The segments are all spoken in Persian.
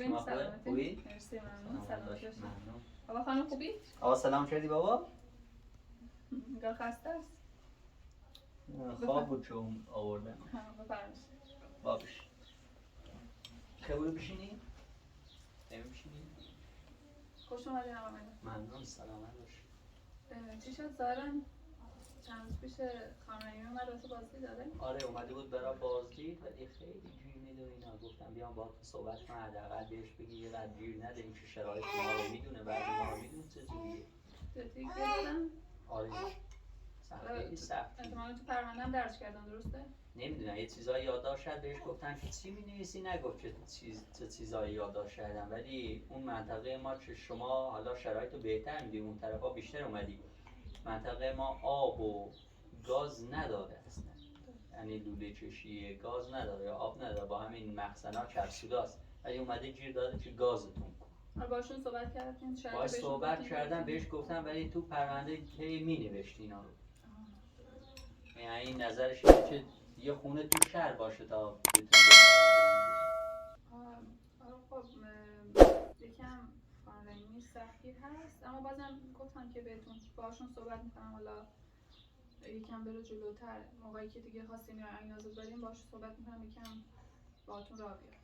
خوبین؟ سلامتی؟ خوبی؟ مرسی ممنون. سلامت باشی. ممنون. بابا خانم خوبی؟ آقا سلام کردی بابا؟ انگار خسته است. خواب بود چون آوردم. بفرمایید. بابش. خیلی بشینی؟ بشینی؟ خوش اومدین آقا مهدی. ممنون سلامت باش. چی شد ظاهراً چند روز پیش خانم رحیمی اومد واسه بازدید داره؟ آره اومده بود برای بازدید ولی خیلی گیر میده و اینا گفتم بیام با تو صحبت کنم حداقل بهش بگی یه قدر گیر نده این که شرایط ما رو میدونه بعد ما رو میدونه چه جوریه. جدی گیر دادن؟ آره خیلی سختی. احتمالاً تو پرونده هم درج کردن درسته؟ نمیدونم یه چیزایی یادداشت کرد بهش گفتن که چی می‌نویسی نگفت چه چیزایی یادداشت کردم ولی اون منطقه ما که شما حالا شرایطو بهتر می‌دونی اون طرفا بیشتر اومدی منطقه ما آب و گاز نداره اصلا یعنی لوله چشی گاز نداره یا آب نداره با همین مخزن‌ها چرسوداست ولی اومده گیر داده که گازتون کن. باشون صحبت کردین شاید باهاش بهشون صحبت گفتین کردم بهش گفتم ولی تو پرونده هی می‌نوشتی اینا رو. یعنی این نظرش اینه که یه خونه تو شهر باشه تا بتونه خب یکم خانم رحیمی سختگیر هست اما بازم گفتم که بهتون باشون صحبت میکنم حالا یکم بره جلوتر موقعی که دیگه خواستین یا اینازو داریم باشون صحبت میکنم یکم باهاتون راه بیارم.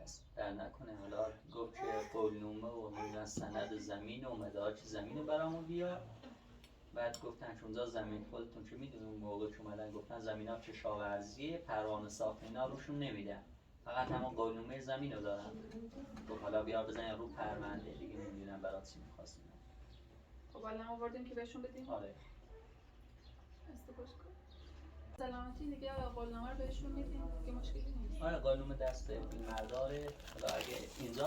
دست در نکنه حالا گفت که قولنامه و نمیدونم سند زمین و مدارک زمین رو برامون بیار بعد گفتن که اونجا زمین خودتون که میدونی اون موقع که اومدن گفتن زمین ها کشاورزیه پروانه ساخت اینا روشون نمیدن فقط همون قولنامه زمین رو دارن گفت حالا بیار بزنین رو پرونده دیگه نمیدونم برات چی میخواستین. خب الان آوردیم که بهشون بدیم؟ آره استفاده کن سلامتی دیگه قولنامه رو بهشون میدیم دیگه مشکلی نیست. آره قولنامه دست بیمرداره حالا اگه اینجا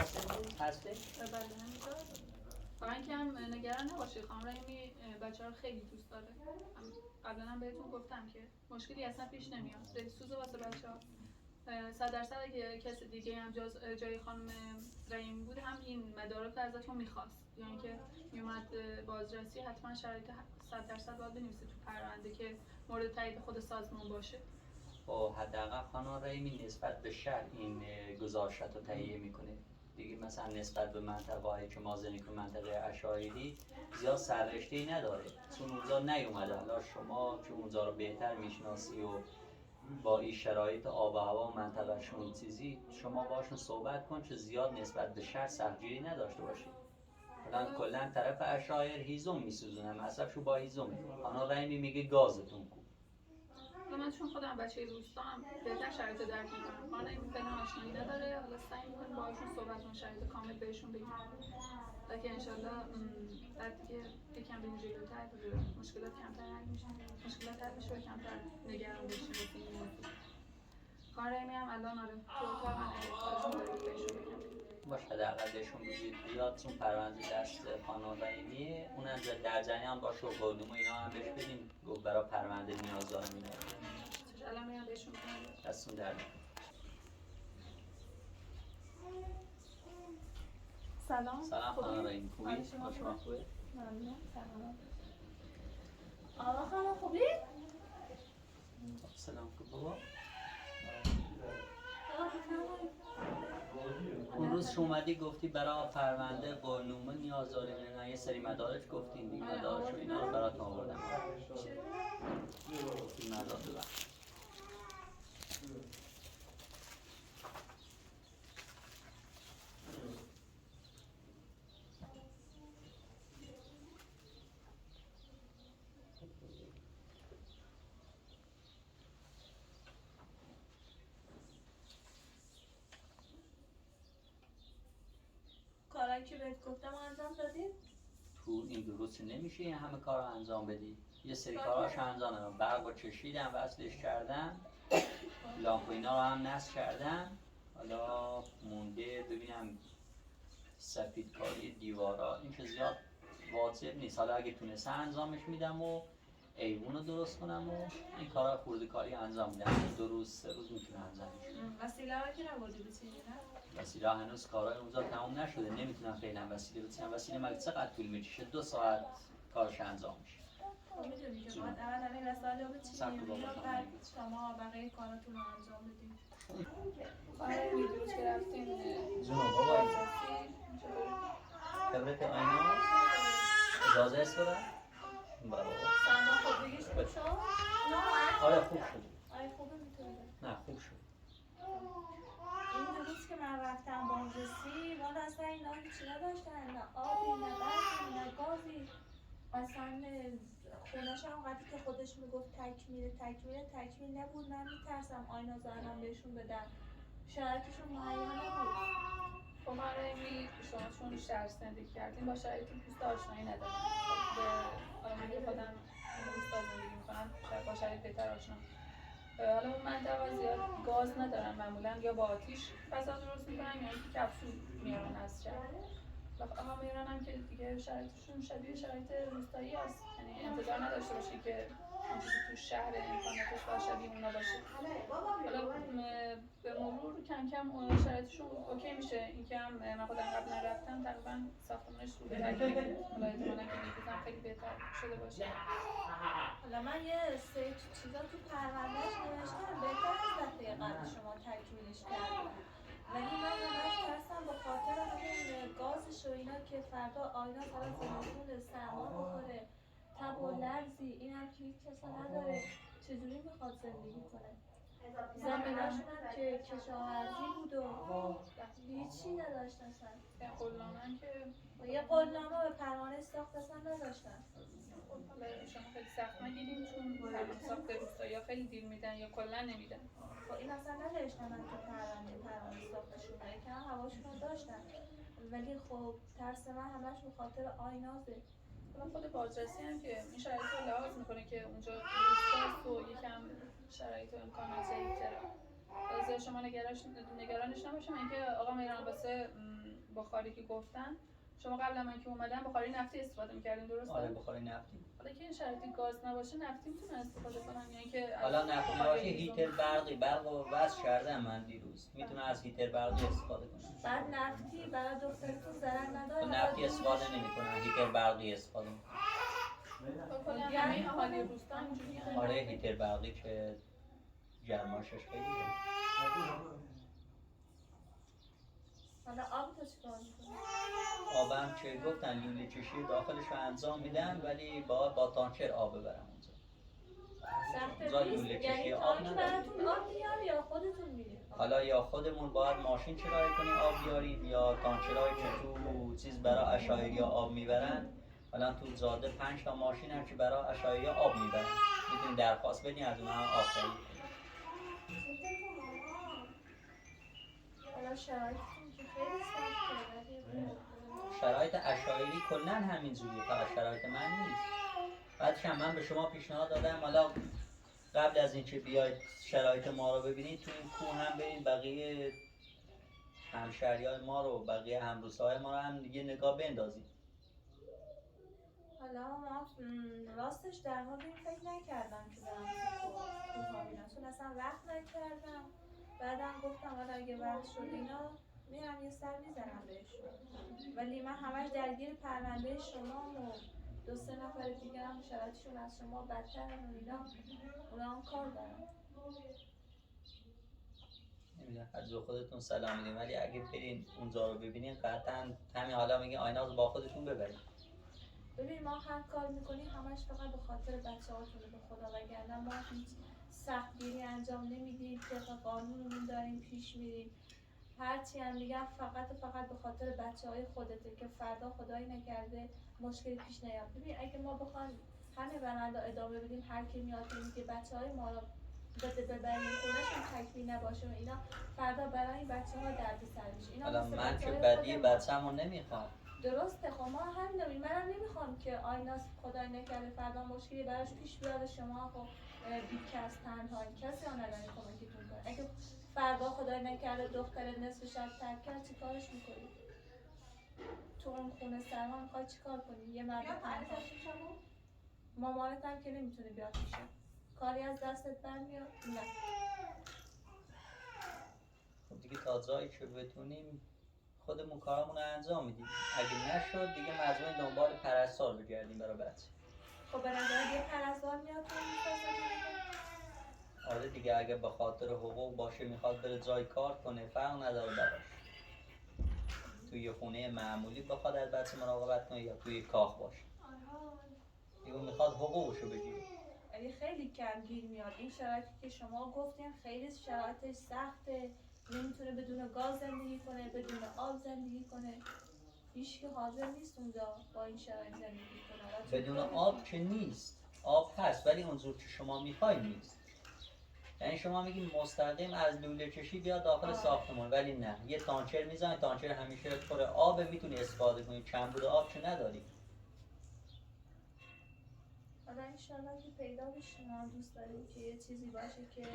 هستش بله همینجاست. فقط اینکه هم نگران نباشید خانم رحیمی بچه‌ها رو خیلی دوست داره. قبلا هم بهتون گفتم که مشکلی اصلا پیش نمیاد. دلسوزه واسه بچه‌ها. 100% اگه کسی دیگه هم جای خانم رحیمی بود هم این مدارک ازتون می‌خواست. یعنی که میومد بازرسی حتما شرایط 100% باید بنویسید تو پرونده که مورد تایید خود سازمان باشه. با حداقل خانم رحیمی نسبت به شهر این گزارشات رو تهیه میکنه دیگه مثلا نسبت به منطقه‌ای که ما زنی که منطقه عشایری زیاد سررشته‌ای نداره چون اونجا نیومده حالا شما که اونجا رو بهتر میشناسی و با این شرایط آب و هوا و منطقه‌شون چیزی شما باشون صحبت کن که زیاد نسبت به شهر سختگیری نداشته باشید الان کلا طرف عشایر هیزم میسوزونن مصرفشو با هیزمه خانم رحیمی میگه گازتون کو من چون خودم بچه روستا هم بهتر شرایط درک میکنم خانه این فعلا آشنایی نداره حالا سعی میکنیم باهاشون صحبت کنیم شرایط کامل بهشون بگیم تا که انشالله بعد دیگه یکم بریم جلوتر مشکلات کمتر حل میشه مشکلات حل میشه و کمتر نگران بشیم واسه این موضوع خانه رحیمی هم الان آره تو اتاق من کارشون داره که بهشون بگم باشه حداقل بهشون بگید بیاد چون پرونده دست خانم رحیمیه اونم در جریان باشه و قولنامه اینا هم بهش بدین گفت برای پرونده نیاز دارم اینا الان میام بهشون بگم دستون در نکنه. سلام خانم رحیمی خوبی؟ شما خوبه؟ ممنون سلام آقا خانم خوبی؟ سلام بابا اون روز که اومدی گفتی برای پرونده قولنامه نیاز داریم نه یه سری مدارک گفتین دیگه مدارک و اینا رو برات آوردم این مدارک ببخش کارایی که بهت گفتم انجام دادی؟ تو این درست نمیشه این همه کار رو انجام بدی یه سری کاراش انجام دادم برق رو چشیدم وصلش کردم لامپ اینا رو هم نصب کردم حالا مونده ببینم سفید کاری دیوارا این که زیاد واجب نیست حالا اگه تونسته انجامش میدم و ایوون رو درست کنم و این کارا خورده کاری انجام میدم 2 روز 3 روز میتونم انجامش بدم وسیله ها که نبودی بچینی نه؟ وسیله هنوز کارهای اونجا تموم نشده نمیتونم فعلا وسیله بچینم وسیله مگه چقدر طول میکشه 2 ساعت کارش انجام میشه خب میدونی که باید اول همه وسایل رو بچینیم بعد شما بقیه کاراتون رو انجام بدیم. آره ویدیوز که رفتیم جون بابا خبرت آیناز اجازه است برای؟ برای سلمان خود بگیش خوب شد؟ آره خوب شد آره خوبه میتونه نه خوب شد این دو روز که من رفتم بازرسی والا اصلا اینا هیچی نداشتن، نه آبی نه برقی نه گازی، اصلا خونش هم وقتی که خودش میگفت تکمیل نبود. من میترسم آینا زنم بهشون بدم، شرایطشون مهیا نبود. خب ما ریمی شما چون شهر زندگی کردیم با شرایط پوست آشنایی ندارم. حالا من که خودم روستا زندگی میکنم شاید با شرایط بهتر آشنا. حالا اون منطقه زیاد گاز ندارن، معمولا یا با آتیش غذا درست میکنن یا اینکه کپسول میارن از شهر. و آقا میارن هم که دیگه شرایطشون شبیه شرایط روستایی هست، یعنی انتظار نداشته باشی که اون چیزی تو شهر امکاناتش با شبیه اونا باشه. حالا به مرور کم کم شرایطشون اوکی میشه. اینکه هم من خودم قبلا رفتم تقریبا ساختمونش رو به تکمیل بود. حالا احتمالاً که میگذارم خیلی بهتر شده باشه. حالا من یه سری چیزا تو پروندهش نوشتم بهتر از دفعه قبل شما تکمیلش کردم، ولی من همش ترسم به خاطر همین گازش و اینا که فردا آینا طرف زمستون سرما بخوره، تب و لرزی، این هم که هیچ کسا نداره چجوری میخواد زندگی کنه. زمیناشون هم که کشاورزی بود و هیچی نداشتن اصلا. یه قولنامه هم که یه قولنامه به پروانه ساخت اصلا نداشتن. حالا شما خیلی سخت نگیریم چون پروانه ساخت روستایی ها خیلی دیر میدن یا کلا نمیدن. خب این اصلا ننوشتن تو پروانه ساختشون، یکم هواشون رو داشتن، ولی خب ترس من همش به خاطر آینازه. حالا خود بازرسی هم که این شرایط رو لحاظ میکنه که اونجا روستاست و یکم شرایط و امکانات ضعیف‌تره. از شما نگرانش نباشیم. اینکه آقا میران واسه بخاری که گفتن شما قبل من که اومدم بخاری نفتی استفاده می‌کردین درسته؟ آره بخاری نفتی. حالا که این شرایطی گاز نباشه نفتی میتونه استفاده کنن یا اینکه حالا نفتی باشه هیتر برق رو وصل کردم من دیروز میتونه از هیتر برقی استفاده کنه. بعد نفتی برای دخترتون ضرر نداره؟ نفتی استفاده نمی‌کنه، هیتر برقی استفاده می‌کنه. کلا همه اهالی روستا اینجوریه. آره هیتر برقی که گرماشش خیلی حالا آب تو چیکار می‌کنی؟ آبم که گفتن لوله کشی داخلش رو انجام میدن ولی با تانکر آب ببرم اونجا. سخت نیست؟ یعنی تانک براتون آب میاره یا خودتون میرید؟ حالا یا خودمون باید ماشین چرایی کنیم آب بیاریم یا تانکرایی که تو چیز برای عشایری آب میبرن. حالا تو زاده 5 تا ماشین هم که برای عشایری آب میبرن، میتونیم درخواست بدیم از اونها آب خرید. حالا شرایطتون که خیلی سخته ولی شرایط عشایری کلا همینجوریه، فقط شرایط من نیست. بعدش هم من به شما پیشنهاد دادم حالا قبل از اینکه بیاید شرایط ما رو ببینید تو این کوه هم برید بقیه همشهریای ما رو بقیه همروسای ما رو هم دیگه نگاه بندازید. حالا ما راستش در مورد این فکر نکردم که برم تو کوه ببینم، چون اصلا وقت نکردم. بعدم گفتم حالا اگه وقت شد اینا میرم یه سر میزنم بهشون، ولی من همش درگیر پرونده شما و 2-3 نفر دیگه هم شرایطشون از شما بدترن و اینا، اونا هم کار دارن. نمیدونم از خودتون سلام میدیم ولی اگه برین اونجا رو ببینین قطعا همین حالا میگه آینا رو با خودتون ببرید. ببین ما هر کار میکنیم همش فقط به خاطر بچه‌هاتونه به خدا، وگرنه ما هیچ سختگیری انجام نمیدیم، طبق قانونمون داریم پیش میریم. هرچی هم میگم فقط به خاطر بچه‌های خودته که فردا خدایی نکرده مشکلی پیش نیاد. ببین اگه ما بخوایم همین روند رو ادامه بدیم، هر کی میاد میگه بچه‌های ما رو ببریم خونه‌شون تکمیل نباشه و اینا، فردا برای این بچه‌ها دردسر میشه. اینا حالا مثل من که بچه‌های بدی خودمون. بچه‌مو نمیخوام. درسته خب ما همین منم نمیخوام که آیناس خدای نکرده فردا مشکلی براش پیش بیاد شما خب بیکس تنهایی کسی ها نداره کمکتون کنه. اگه فردا خدای نکرده دختر نصف شب ترک کرد چی کارش میکنی؟ تو اون خونه سرما میخوای چی کار کنی؟ یه مرد تنها مامانت هم که نمیتونه بیاد میشه کاری از دستت برمیاد؟ نه خب دیگه تا جایی که بتونیم خودمون کارمون رو انجام میدیم. اگه نشد دیگه مجبوریم دنبال پرستار بگردیم برای بچه. خب به نظر یه پرستار میاد تو این فاصله. آره دیگه، اگه به خاطر حقوق باشه میخواد بره جای کار کنه فرق نداره براش. توی خونه معمولی بخواد از بچه مراقبت کنه یا توی کاخ باشه، دیگه میخواد حقوقشو بگیره. ولی خیلی کمگیر میاد. این شرایطی که شما گفتین خیلی شرایطش سخته، نمیتونه بدون گاز زندگی کنه، بدون آب زندگی کنه. هیچ که حاضر نیست اونجا با این شرایط زندگی کنه. بدون آب که نیست، آب هست ولی اونجور که شما میخواید نیست. یعنی شما میگی مستقیم از لوله کشی بیاد داخل ساختمون، ولی نه، یه تانچر میزنی، تانچر همیشه پر آب، میتونی استفاده کنی، کمبود آب که نداری. حالا انشالله که پیدا بشه. ما دوست داریم که یه چیزی باشه که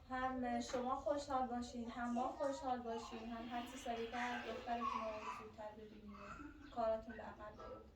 هم شما خوشحال باشین، هم ما خوشحال باشیم، هم هرچی سریعتر دخترتون رو زودتر ببینیم و کاراتون به عقب بیفته.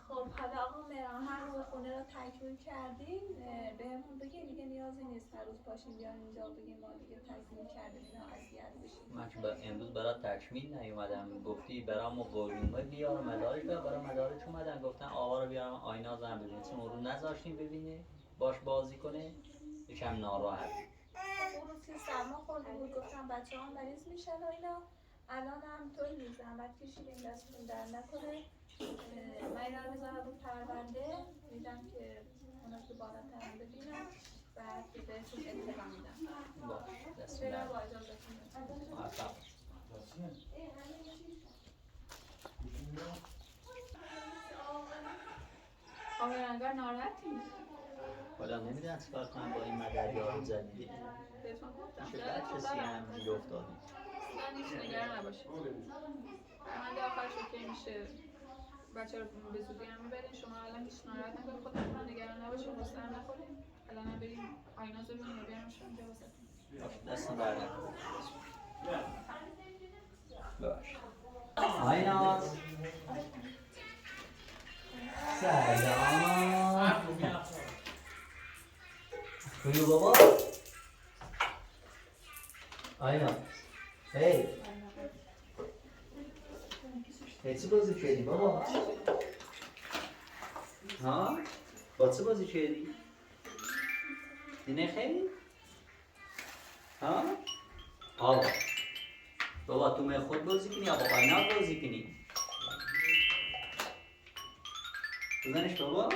خب حالا آقا مهران، هر موقع خونه رو تکمیل کردین بهمون بگین، دیگه نیازی نیست هر روز پاشین بیان اینجا بگین ما دیگه تکمیل کردیم اینا اذیت بشین. من که امروز برای تکمیل نیومدم، گفتی برام قویمه بیار مدارک بیار، برای مدارک اومدم گفتن آقا رو بیارم آینا زن ببینید، چون اون رو نذاشتیم ببینه باش بازی کنه، یکم ناراحت. اون روز که سرما خورده بود گفتم بچه ها مریض میشن و اینا، الان هم طوری زحمت کشیدیم دستتون در نکنه. من اینا رو میذارم رو پرونده، میدم که اونا تو بالاترم ببینم و که بهتون اطلاع میدم. باش دست برم درد. با اجازتون. موفق. آقای انگار ناراحتی؟ حالا نمیدونم چیکار کنم با این مدریا رو زدی. بهتون گفتم چه بچه هم گیر افتادی. من هیچ نگران نباشید. من آخرش اوکی میشه. بچه رو به زودی هم میبرین. شما الان هیچ ناراحت نکنید، خودتون نگران نباشید، غصه هم نخورید. الان هم بریم آیناز رو ببینیم و بیارمشون اینجا واسهتون. باش دست درد نکنه. باش. آیناز. سلام. خوبی بابا؟ آیناز. هی. چی بازی کردی بابا؟ ها؟ با چه بازی کردی؟ دینه خیلی؟ ها؟ آقا بابا تو می خود بازی کنی یا با آیناز بازی کنی؟ بزنش بابا؟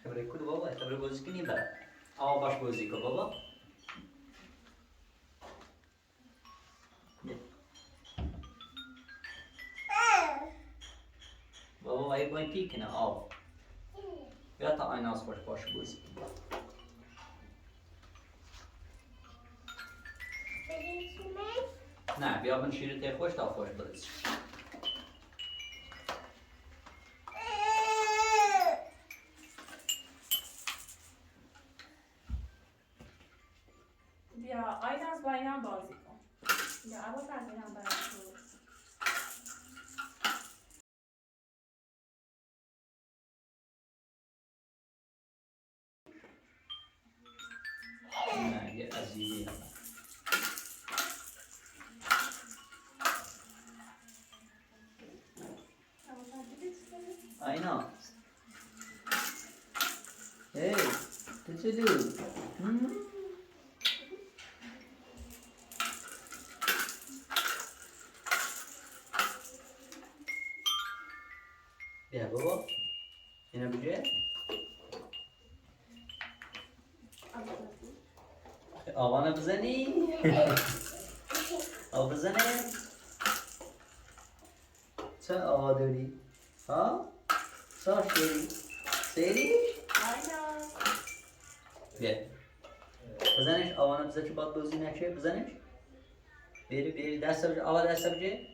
خبره کن بابا، خبره بازی کنی برای آقا باش بازی کن بابا. بابا وای باید پی کنه آب. یا تا آیناز باش بازی کن. نه بیا بن شیر تی خوش تا خوش بازی. بیا آیناز با اینا بازی کن. بیا اول فرزینم برای تو. نه یه عزیزی هم. آینا هی تو چه دو؟ بیا بابا اینا بجه؟ آقا بزنی؟ آقا بزنه؟ چه آقا داری؟ ها؟ چاش داری؟ سیری؟ آیناز بیا بزنش آقا بزن که باید بازی نشه بزنش بری دست بجه آقا دست بجه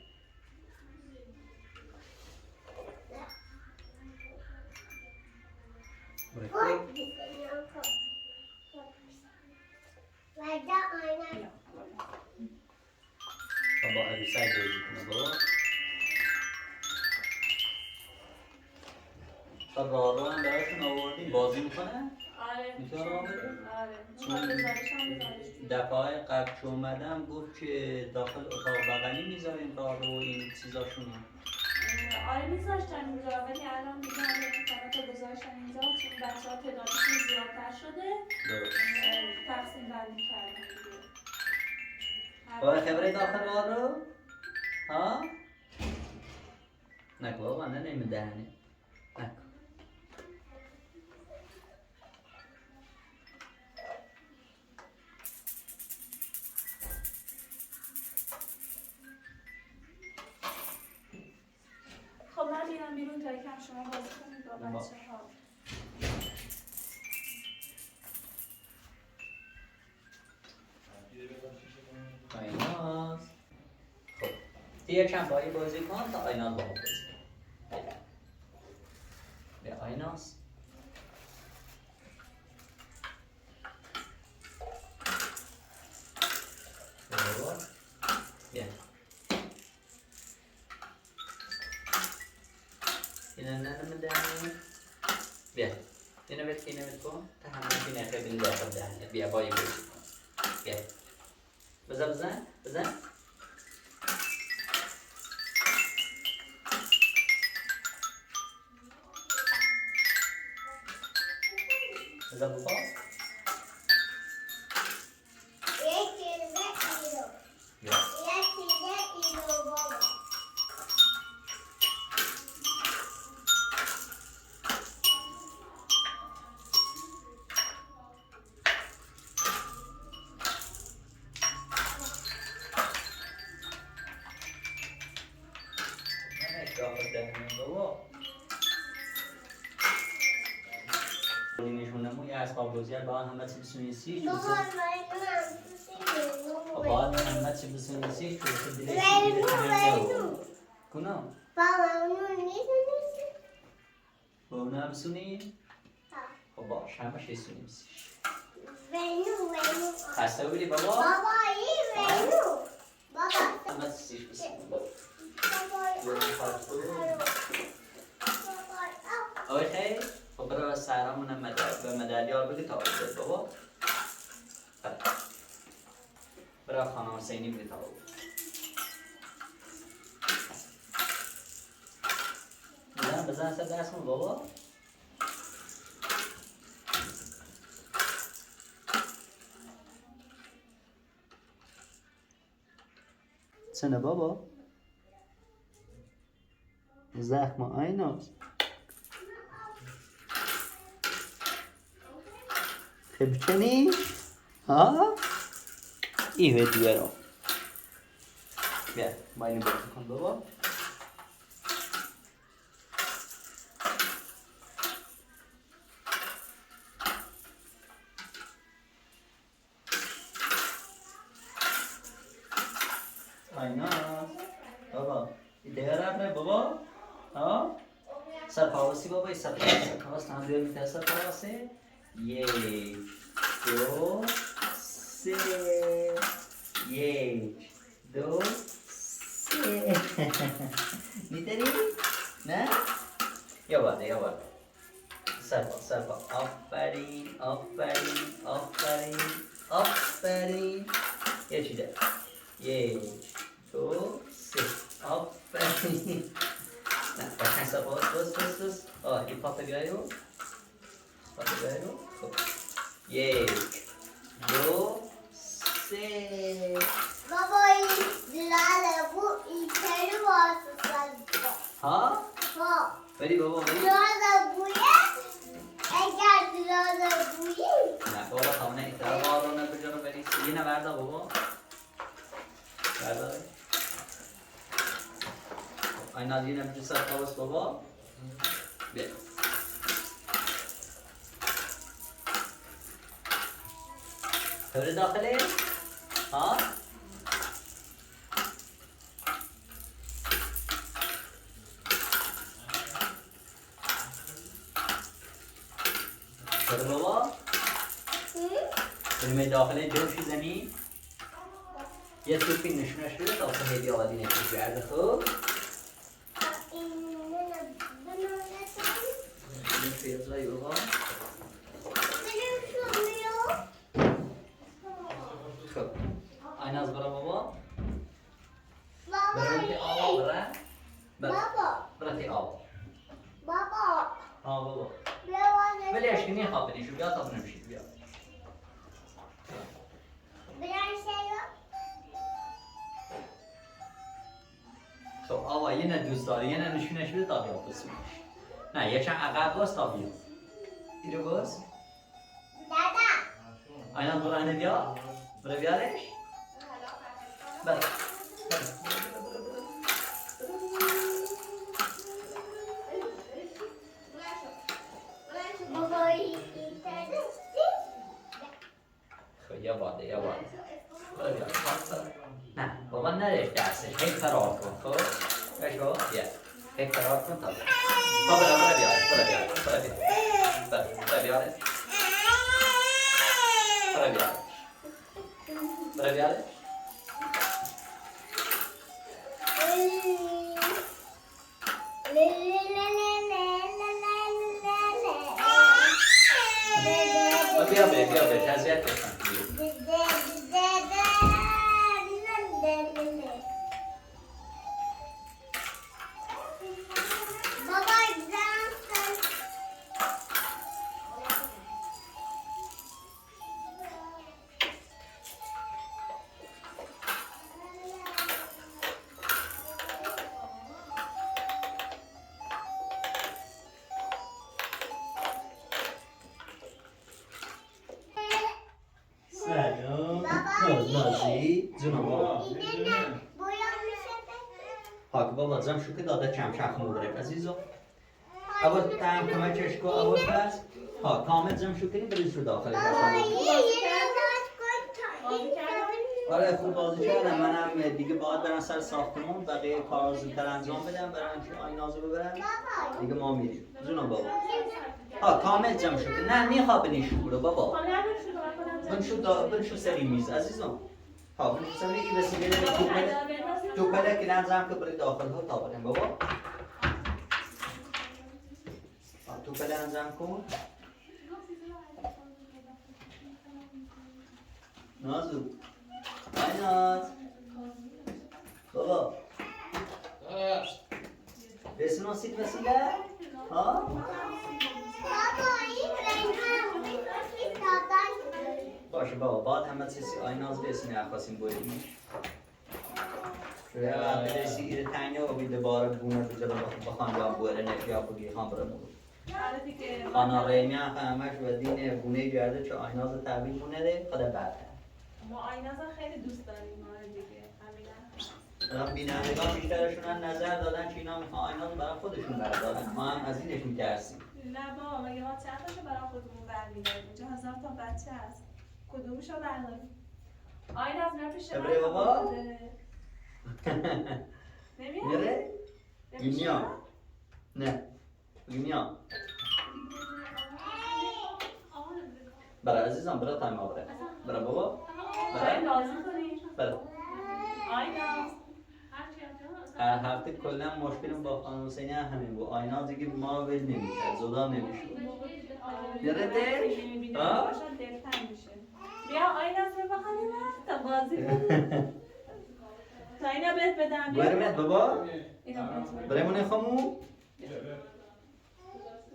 بابا عروسک بازی کنه بابا تا راه رو هم براشون آوردیم بازی میکنه آره میتونه راه بره؟ آره میخواد بذارش هم بذارش توی. دفعه قبل که اومدم گفت که داخل اتاق بغلی میذاریم راه رو این چیزاشونو آره میذاشتن اینجا ولی الان دیگه همه امکانات رو گذاشتن اینجا چون بچه ها تعدادشون زیادتر شده درست تقسیم بندی کردن دیگه. بابا خبره داخل راه رو؟ ها؟ نکن بابا نه نمیدهنه نکن خب من میرم بیرون تا یکم شما بازی کنید با بچه ها. یکم با بازی کن تا آیناز با بازی کن. بیا آیناز. بیا. اینو نمیدم. بیا. اینو بد کن. تا همه بینه خیلی داخل دهنه. بیا بایی بازی کن. بیا. بزن. بزن بخور. بازی با همه چی بسنویسی باید همه چی بسنویسی چون دلش دیگه تنگه کنم با اونه بسونی؟ خب باش همه شی سنویسیش خسته بودی بابا؟ همه چیش بسنویسی آقای خیلی؟ خب برای سهرامون به مدالیار بگی تا بزید بابا برای خانم حسینی بگی تا بزید بزن سر دستمون بابا سنه بابا زخم آیناست بچنی؟ ها؟ ایه دیگه رو بیا با اینو بازی کن بابا آیناز بابا دیگه رفت بابا ها؟ سرپاوسی بابا سرپاوس هم دیگه میتونه سرپاوسی 1 2 3 1 2 3 میتونی؟ نه؟ یا باید سرپا آفرین یه چی ده 1 2 3 آفرین نه بکنی سرپا بس این پاپه بیایو خب 1 2 3 بابا این لاله بو این چرا واسه ها؟ ها بری بابا بری لاله بویه اگر لاله بویه نه بابا خونه ایتر بارونه بجارو بری یه نورده بابا برداره این از یه نمیشه سر پاوست بابا بیا خبر داخله؟ ها؟ خبر بابا؟ بریم داخله جوشی زنی؟ یه سوپی نشونش بده تا خیلی آدی نشون برده خوب؟ این فیضایی بابا خب این از برا بابا برای آب برای برای آب ها بابا ولی اشکی میخواب بنیشو بیا تا بنمشید بیا خب آقا یه نه دوست داره یه نه نشونش بده تا بیا بسیمش نه یه چند عقب باز تا بیا ایرو باز اینا برو اینه بیا برو بیارش بله خب یا باده برو بیا نه بابا نرش دستش هی فرار کن خب بشو بیا هی فرار کن تا بیا برو بیار برو بیار برو بیار برو بیار برو بیار برو بیار بیا بیا تزیت بکن سلام نازی جونم بابا حاک بابا زم شو که داده چم شخمو بره عزیزو اول تایم کمکش کو اول پس ها کامل زم شو کنی بریز رو داخل آره خوب بازی کردم منم دیگه باید برم سر ساختمون بقیه کار زودتر انجام بدم برم که آینازو ببرم دیگه ما میریم جونم بابا ها کامل جمع شو که نه میخواه بنیشو برو بابا بنشو سری میز عزیزم ها بنشو سری ای وسیله تو پله که نظرم که بری داخل ها تا بریم بابا تو پله انجام کن نازو ای ناز بابا بسناسید وسیله ها باشه بابا بعد همه چیزی آیناز بسنی اخواستیم بایدیم شویا برسی ایره تنگه و بیده باره بونه بجا بخوان جا بوره نفیا بگی خان برمون خانا ریمی همش و دین بونه جرده چه آیناز تحویل بونه ده خدا برده ما آیناز خیلی دوست داریم ما دیگه الان بینندگان بیشترشون نظر دادن که اینا میخوان آیناز برای خودشون بردارن ما هم از اینش میترسیم نه بابا مگه ما چند تاشو برای خودمون برمیداریم اینجا 1000 تا بچه هست کدومشو برداریم آیناز میره پیش من بره بابا نمیاد؟ میره؟ میاد نه میاد برای عزیزم برای تایم آوره برای بابا جای نازی کنی؟ برای آیناز هر هفته کلا مشکلم با خانم حسینی همین بود آیناز دیگه ما ول نمیشه زدا نمیشه یادته؟ ها؟ دلتنگ میشه بیا آیناز رو بخوانیم تا بازی کنیم تا اینا بهت بدم برمت بابا اینا بهت بدم برمونه خامو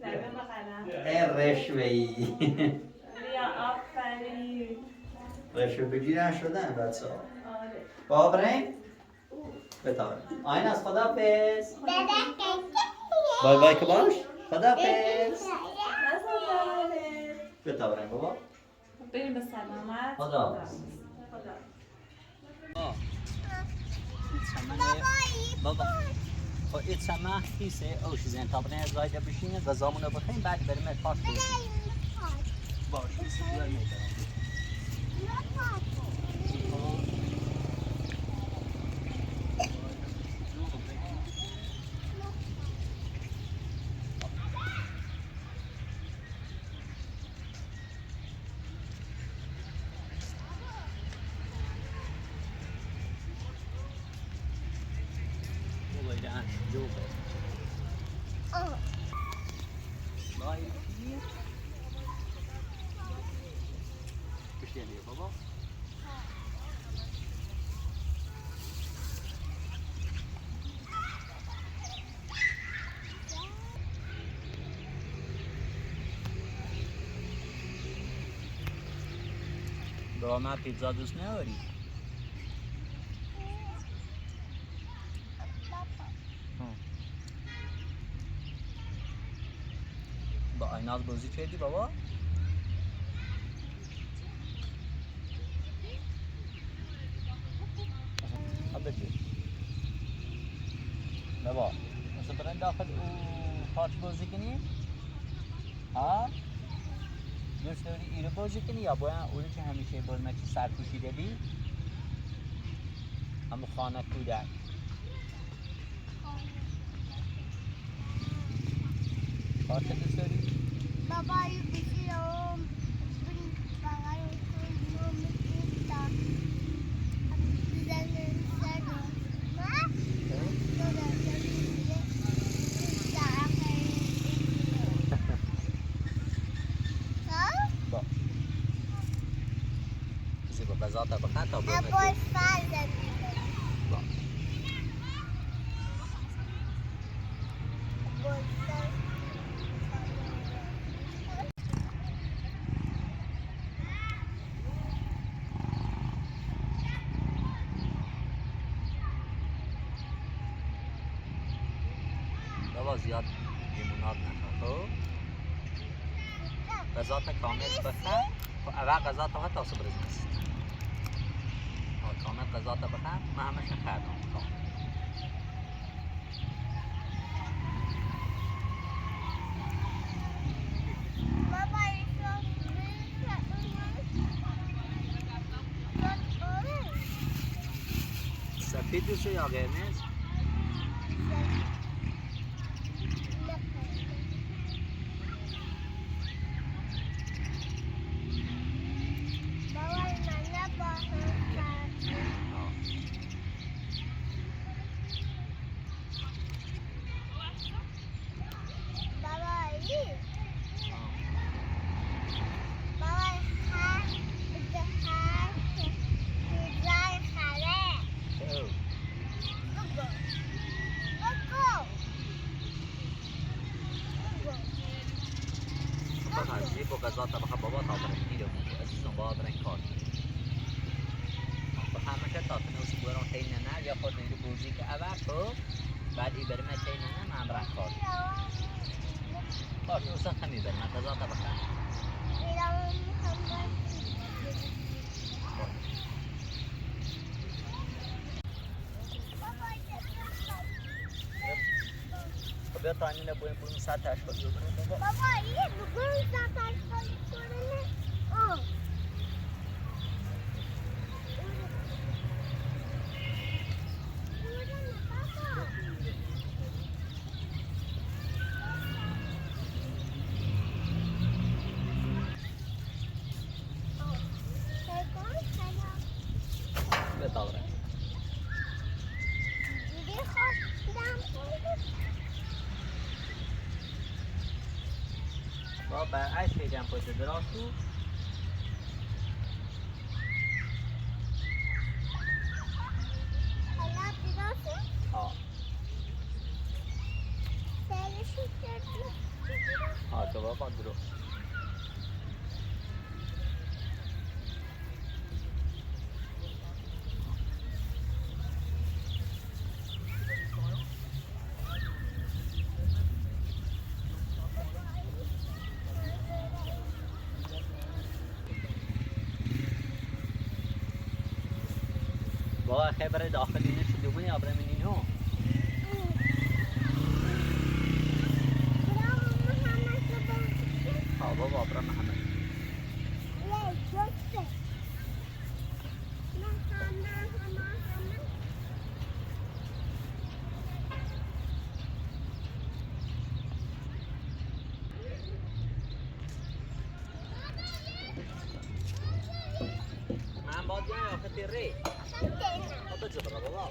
لبه بخرم ای رشوهی بیا آفرین رشوه بگیرن شدن بچه ها آره بابا بریم بتابه آین از خدا پس بای بای که باش خدا پس بتابه بریم بابا بریم به سلامت خدا خدا بابا خب این سمه کیسه اوشی زن تا برین از رایده بشینه غذامونو بخوریم بعد بریم اتفاق کنیم باش بیار میدارم بابا بابا من پیتزا دوست نداری با آیناز بازی کردی بابا بگی بابا مثلا برن داخل او پارچ بازی کنی ها دوست داری ایرو بازی کنی یا باید اونی که همیشه باز مچی سر پوشیده بی همون خانه کودک کارت دوست داری؟ بابای بیشیرم بابای کنم میگیرم زنم زنم با چیزی با غذا تا بخن تا برمه ابوی تو فرزند با بابا زیاد لیموناد نخور خب غذا تا کامل بخن و اول غذا تا تا صبح رزمست کامل غذا تا بخن من همش خردم سفید دوست یا قرمز؟ زیب و غذا تا بخواه بابا تا برن میره بود عزیزم بابا برن کار بخواه همشه تا تنوسی برن خیلی نه یا خود نیرو بوزی که اول خب بعد ای برمه خیلی نه من برن کار باش اوسا خمی برمه غذا تا بخواه بیا تا اینه نبویم برون ساعت اشکالی بکنم بابا بابا یه بگوی ساعت اشکالی کنه بتابره بابا برعکس پیدم پشت دراز تو تو بابا درو بابا خبر داخلی نشده بودی آبرم اینو بابا آبرم محمد من باید بیان یا خطی ری خب بجبره بابا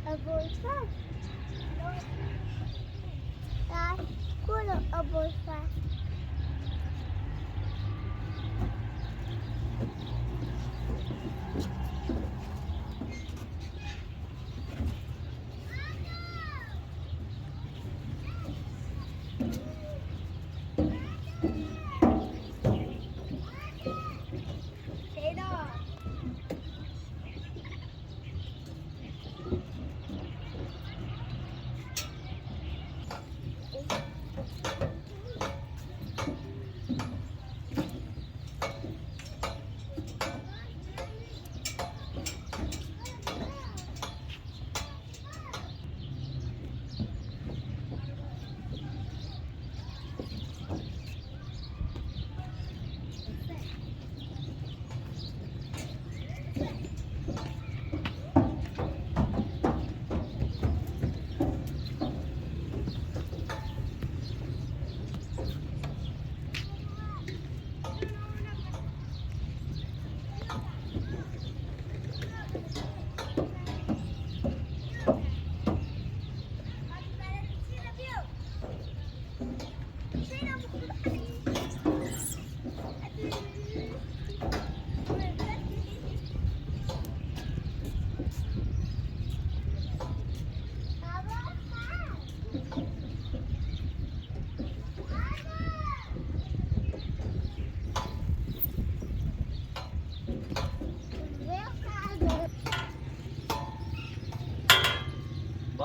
Abulfas. Dad, kulo abulfas.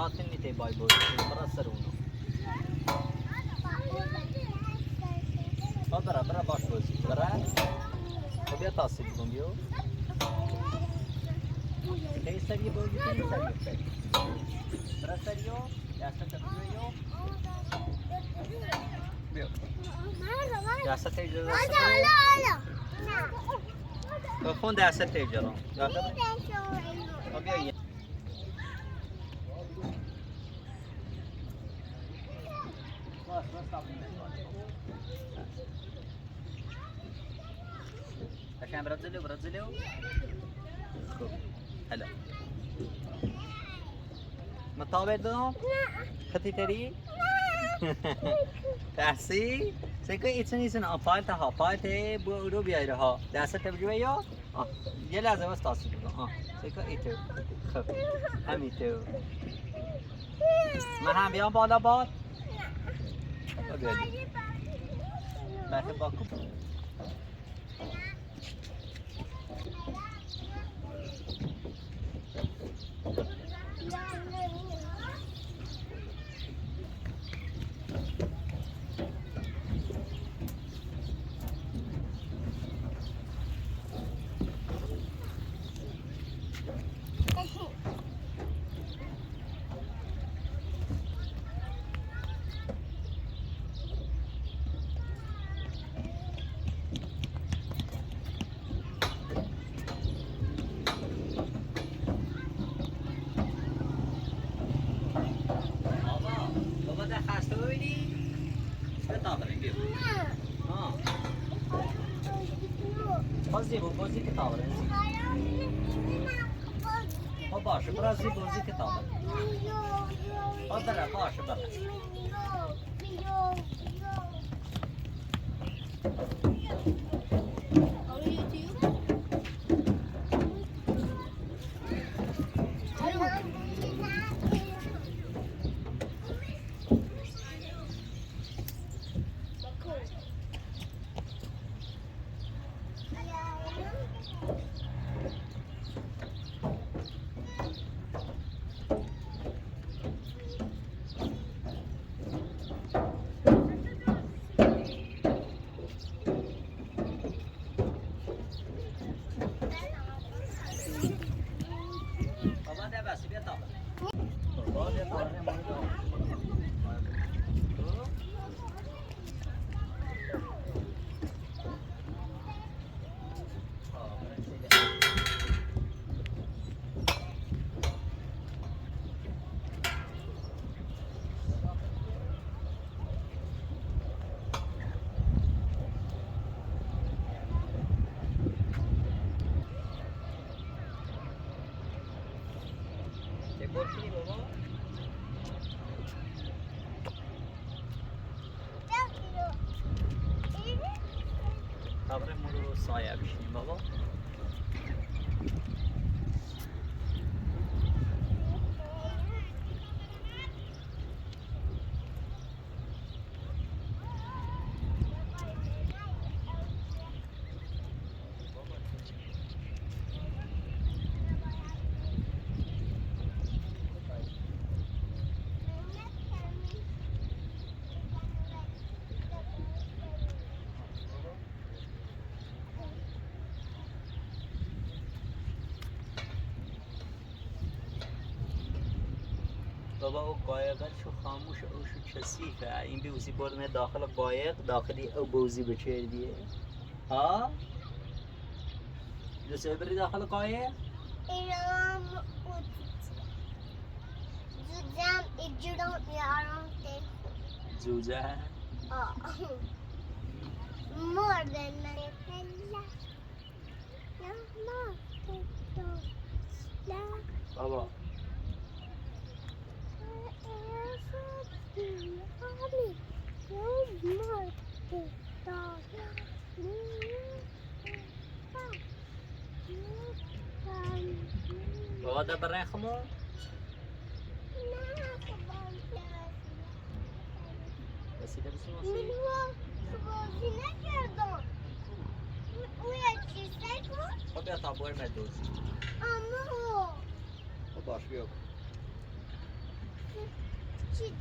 باطن میته بای بای برا سر اونو برا باش بازی برا خب بیا تاثیر کن بیو تی سریع بازی تی سریع برا سریع دسته تبیو بیو دسته تی جلو بخون دسته تی جلو بیا عشان برازيليو هلا مطابق دوم خطي تري تحسي سيكو اتسني سن افايت ها فايت بو رو بيايره ها دسته تبجوه يا یه لحظه واسه تاثیر بکن سیکا ایتو خب همیتو من هم بیام بالا باد بله باکو بازی کتاب رنزی باشه برازی بازی کتاب باشه برا قبرمون رو سایه بشینیم بابا. بابا او قایقه شو خاموش او شو کثیفه. این بیوزی بردمه داخل قایق، داخلی او بوزی بچه دیگه. ها؟ دوست بری داخل قایق؟ اینم زودم اجرام میارم زوزه؟ مردن بابا بابا ده برای خمو؟ رسیده بسیم آسی؟ بازی نکردم او یک چیزه کن خب بیا تا برمه دوزی. اما خب باش بیا. چی